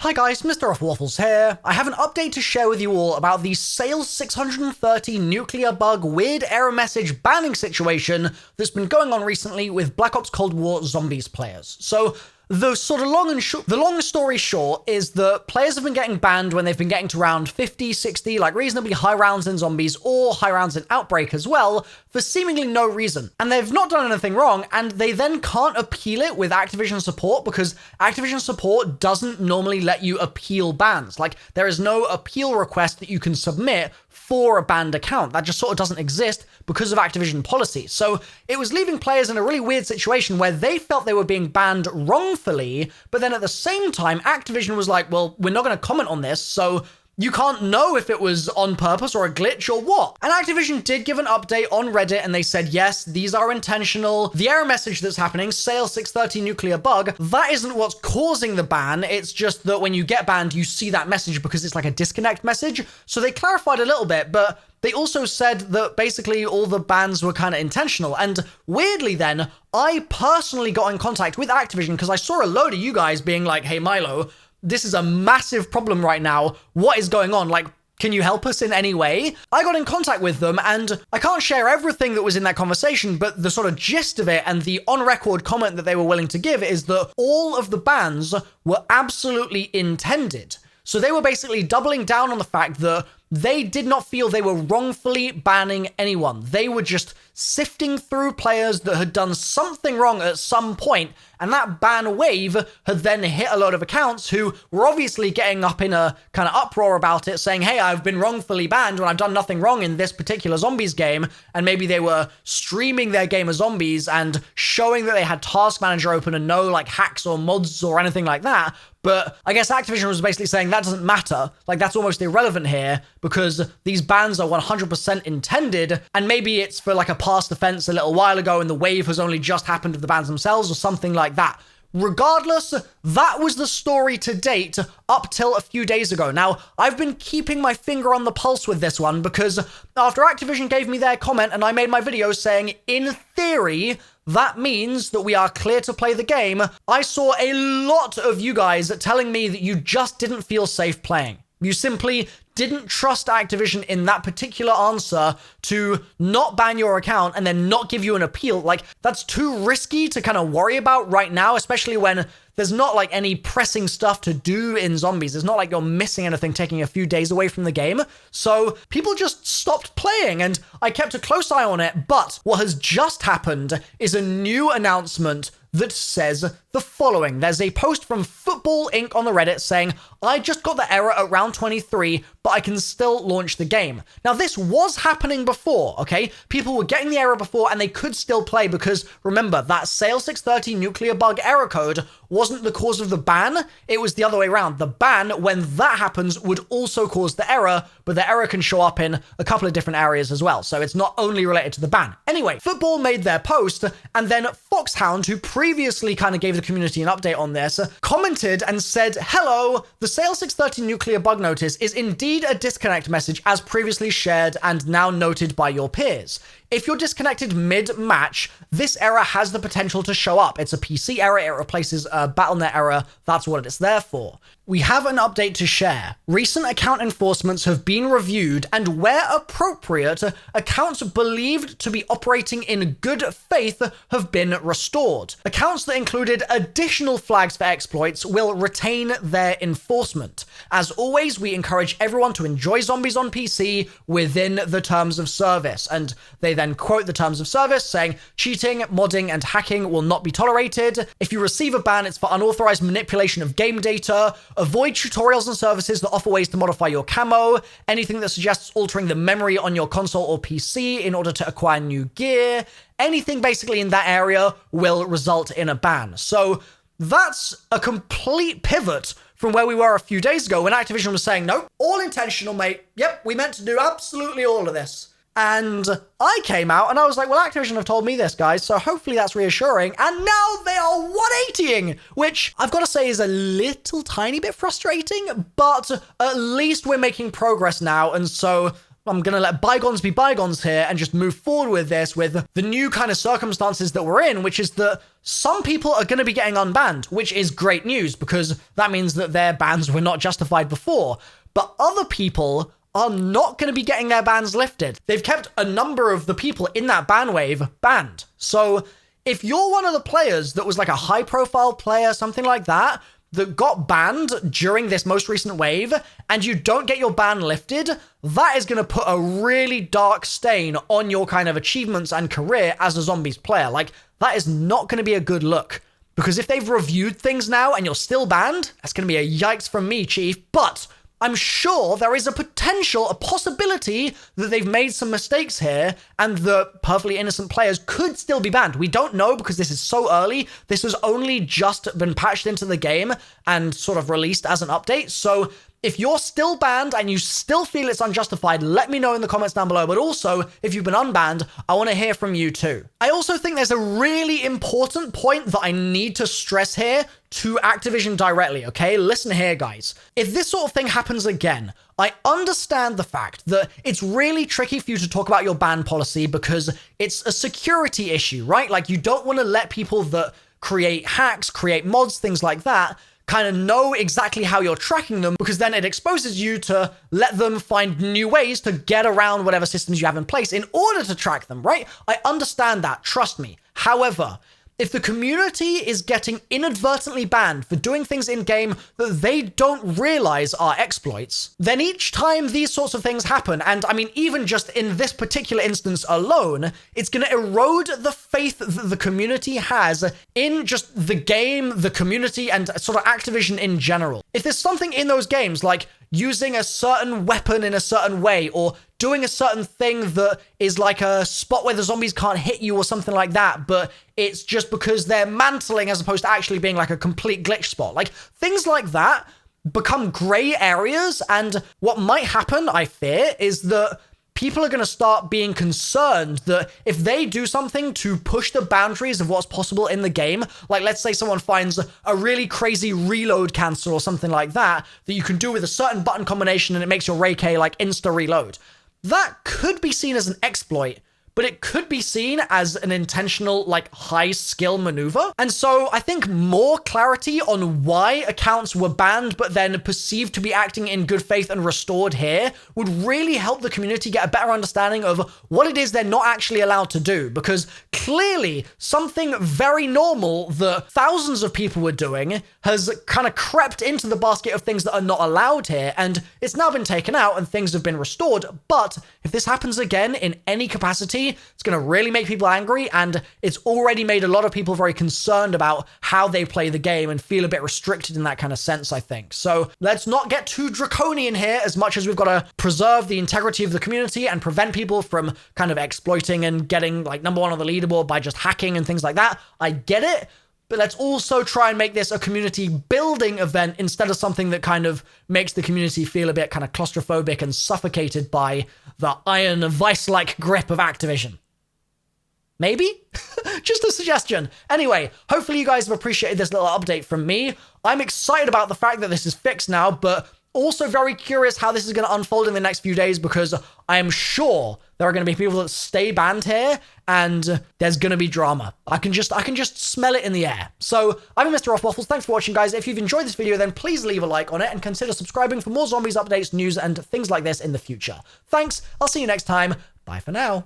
Hi guys, MrRoflWaffles here. I have an update to share with you all about the Sales 630 nuclear bug weird error message banning situation that's been going on recently with Black Ops Cold War Zombies players. So, the long story short is that players have been getting banned when they've been getting to round 50, 60, like reasonably high rounds in Zombies or high rounds in Outbreak as well, for seemingly no reason. And they've not done anything wrong, and they then can't appeal it with Activision support because Activision support doesn't normally let you appeal bans. Like, there is no appeal request that you can submit for a banned account. That just sort of doesn't exist because of Activision policy. So it was leaving players in a really weird situation where they felt they were being banned wrongfully, but then at the same time, Activision was like, well, we're not going to comment on this, so you can't know if it was on purpose or a glitch or what. And Activision did give an update on Reddit and they said, yes, these are intentional. The error message that's happening, Sale 630 nuclear bug, that isn't what's causing the ban. It's just that when you get banned, you see that message because it's like a disconnect message. So they clarified a little bit, but they also said that basically all the bans were kind of intentional. And weirdly then, I personally got in contact with Activision because I saw a load of you guys being like, hey Milo, this is a massive problem right now. What is going on? Like, can you help us in any way? I got in contact with them, and I can't share everything that was in that conversation, but the sort of gist of it and the on-record comment that they were willing to give is that all of the bans were absolutely intended. So they were basically doubling down on the fact that they did not feel they were wrongfully banning anyone. They were just sifting through players that had done something wrong at some point, and that ban wave had then hit a load of accounts who were obviously getting up in a kind of uproar about it, saying, hey, I've been wrongfully banned when I've done nothing wrong in this particular Zombies game, and maybe they were streaming their game as Zombies and showing that they had Task Manager open and no like hacks or mods or anything like that. But I guess Activision was basically saying that doesn't matter. Like, that's almost irrelevant here because these bans are 100% intended, and maybe it's for like a past offense a little while ago and the wave has only just happened to the bans themselves or something like that. Regardless, that was the story to date up till a few days ago. Now, I've been keeping my finger on the pulse with this one because after Activision gave me their comment and I made my video saying, in theory, that means that we are clear to play the game, I saw a lot of you guys telling me that you just didn't feel safe playing. You simply didn't trust Activision in that particular answer to not ban your account and then not give you an appeal. Like, that's too risky to kind of worry about right now, especially when there's not like any pressing stuff to do in Zombies. It's not like you're missing anything taking a few days away from the game. So people just stopped playing and I kept a close eye on it. But what has just happened is a new announcement that says the following. There's a post from Football Inc. on the Reddit saying, I just got the error at round 23, but I can still launch the game. Now, this was happening before, okay? People were getting the error before and they could still play because, remember, that Sale 630 nuclear bug error code wasn't the cause of the ban. It was the other way around. The ban, when that happens, would also cause the error, but the error can show up in a couple of different areas as well. So it's not only related to the ban. Anyway, Football made their post, and then Foxhound, who previously kind of gave the community an update on this, commented and said, hello, the Sale 630 nuclear bug notice is indeed a disconnect message as previously shared and now noted by your peers. If you're disconnected mid-match, this error has the potential to show up. It's a PC error, it replaces a BattleNet error, that's what it's there for. We have an update to share. Recent account enforcements have been reviewed, and where appropriate, accounts believed to be operating in good faith have been restored. Accounts that included additional flags for exploits will retain their enforcement. As always, we encourage everyone to enjoy Zombies on PC within the terms of service, and they then quote the terms of service saying, cheating, modding, and hacking will not be tolerated. If you receive a ban, it's for unauthorized manipulation of game data. Avoid tutorials and services that offer ways to modify your camo. Anything that suggests altering the memory on your console or PC in order to acquire new gear. Anything basically in that area will result in a ban. So that's a complete pivot from where we were a few days ago when Activision was saying, nope, all intentional, mate. Yep, we meant to do absolutely all of this. And I came out and I was like, well, Activision have told me this, guys, so hopefully that's reassuring. And now they are 180ing, which I've got to say is a little tiny bit frustrating, but at least we're making progress now. And so I'm going to let bygones be bygones here and just move forward with this, with the new kind of circumstances that we're in, which is that some people are going to be getting unbanned, which is great news because that means that their bans were not justified before. But other people are not going to be getting their bans lifted. They've kept a number of the people in that ban wave banned. So if you're one of the players that was like a high profile player, something like that got banned during this most recent wave, and you don't get your ban lifted, that is going to put a really dark stain on your kind of achievements and career as a Zombies player. Like, that is not going to be a good look. Because if they've reviewed things now and you're still banned, that's going to be a yikes from me, Chief. But I'm sure there is a possibility that they've made some mistakes here and the perfectly innocent players could still be banned. We don't know because this is so early. This has only just been patched into the game and sort of released as an update. So if you're still banned and you still feel it's unjustified, let me know in the comments down below. But also, if you've been unbanned, I want to hear from you too. I also think there's a really important point that I need to stress here to Activision directly, okay? Listen here, guys. If this sort of thing happens again, I understand the fact that it's really tricky for you to talk about your ban policy because it's a security issue, right? Like, you don't want to let people that create hacks, create mods, things like that, kind of know exactly how you're tracking them, because then it exposes you to let them find new ways to get around whatever systems you have in place in order to track them, right? I understand that, trust me. However, if the community is getting inadvertently banned for doing things in-game that they don't realize are exploits, then each time these sorts of things happen, and I mean, even just in this particular instance alone, it's going to erode the faith that the community has in just the game, the community, and sort of Activision in general. If there's something in those games, like using a certain weapon in a certain way, or doing a certain thing that is like a spot where the zombies can't hit you or something like that, but it's just because they're mantling as opposed to actually being like a complete glitch spot. Like, things like that become gray areas, and what might happen, I fear, is that people are going to start being concerned that if they do something to push the boundaries of what's possible in the game, like let's say someone finds a really crazy reload cancel or something like that, that you can do with a certain button combination and it makes your Ray K like insta reload. That could be seen as an exploit, but it could be seen as an intentional, like, high-skill maneuver. And so I think more clarity on why accounts were banned but then perceived to be acting in good faith and restored here would really help the community get a better understanding of what it is they're not actually allowed to do. Because clearly something very normal that thousands of people were doing has kind of crept into the basket of things that are not allowed here, and it's now been taken out and things have been restored. But if this happens again in any capacity, it's going to really make people angry, and it's already made a lot of people very concerned about how they play the game and feel a bit restricted in that kind of sense, I think. So let's not get too draconian here, as much as we've got to preserve the integrity of the community and prevent people from kind of exploiting and getting like number one on the leaderboard by just hacking and things like that. I get it. But let's also try and make this a community building event instead of something that kind of makes the community feel a bit kind of claustrophobic and suffocated by the iron vice-like grip of Activision. Maybe? Just a suggestion. Anyway, hopefully you guys have appreciated this little update from me. I'm excited about the fact that this is fixed now, but also very curious how this is going to unfold in the next few days, because I am sure there are going to be people that stay banned here and there's going to be drama. I can just smell it in the air. So I've been MrRoflWaffles. Thanks for watching, guys. If you've enjoyed this video, then please leave a like on it and consider subscribing for more zombies updates, news, and things like this in the future. Thanks. I'll see you next time. Bye for now.